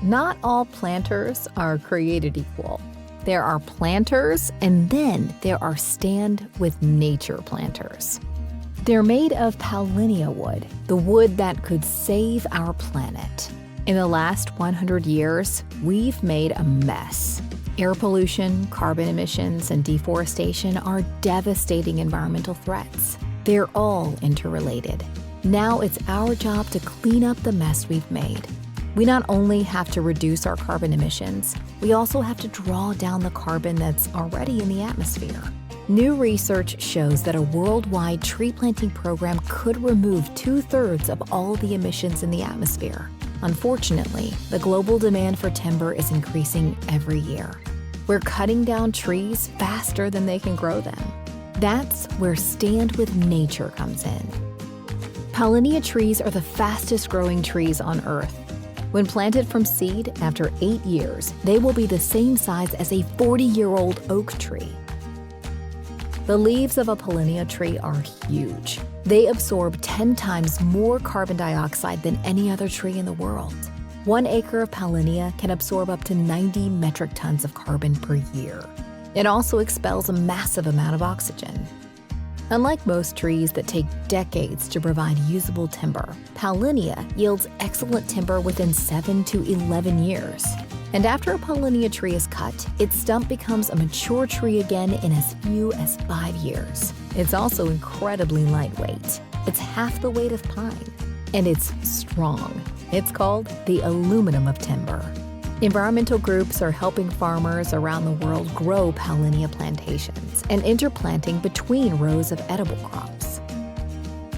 Not all planters are created equal. There are planters, and then there are stand with nature planters. They're made of Paulownia wood, the wood that could save our planet. In the last 100 years, we've made a mess. Air pollution, carbon emissions, and deforestation are devastating environmental threats. They're all interrelated. Now it's our job to clean up the mess we've made. We not only have to reduce our carbon emissions, we also have to draw down the carbon that's already in the atmosphere. New research shows that a worldwide tree planting program could remove 2/3 of all the emissions in the atmosphere. Unfortunately, the global demand for timber is increasing every year. We're cutting down trees faster than they can grow them. That's where Stand with Nature comes in. Paulownia trees are the fastest growing trees on Earth. When planted from seed, after 8 years, they will be the same size as a 40-year-old oak tree. The leaves of a Paulownia tree are huge. They absorb 10 times more carbon dioxide than any other tree in the world. 1 acre of Paulownia can absorb up to 90 metric tons of carbon per year. It also expels a massive amount of oxygen. Unlike most trees that take decades to provide usable timber, Paulownia yields excellent timber within 7 to 11 years. And after a Paulownia tree is cut, its stump becomes a mature tree again in as few as 5 years. It's also incredibly lightweight. It's half the weight of pine. And it's strong. It's called the aluminum of timber. Environmental groups are helping farmers around the world grow Paulownia plantations and interplanting between rows of edible crops.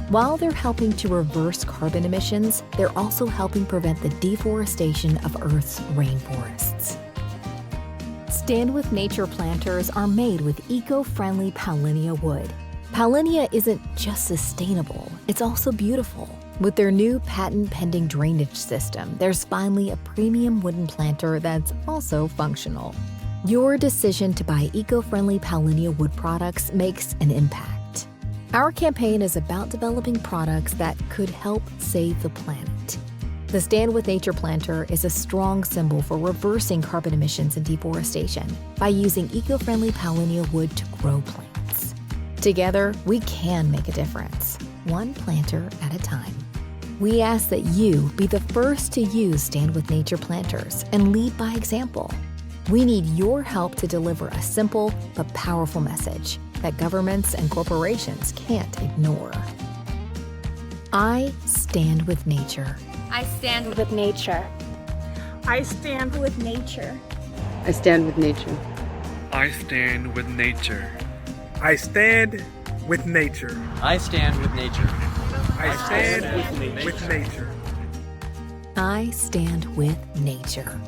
While they're helping to reverse carbon emissions, they're also helping prevent the deforestation of Earth's rainforests. Stand with Nature planters are made with eco-friendly Paulownia wood. Paulownia isn't just sustainable, it's also beautiful. With their new patent-pending drainage system, there's finally a premium wooden planter that's also functional. Your decision to buy eco-friendly Paulownia wood products makes an impact. Our campaign is about developing products that could help save the planet. The Stand with Nature planter is a strong symbol for reversing carbon emissions and deforestation by using eco-friendly Paulownia wood to grow plants. Together, we can make a difference, one planter at a time. We ask that you be the first to use Stand with Nature planters and lead by example. We need your help to deliver a simple but powerful message that governments and corporations can't ignore. I stand with nature. I stand with nature. I stand with nature. I stand with nature. I stand with nature. I stand with nature. I stand with nature. I stand with nature. I stand with nature.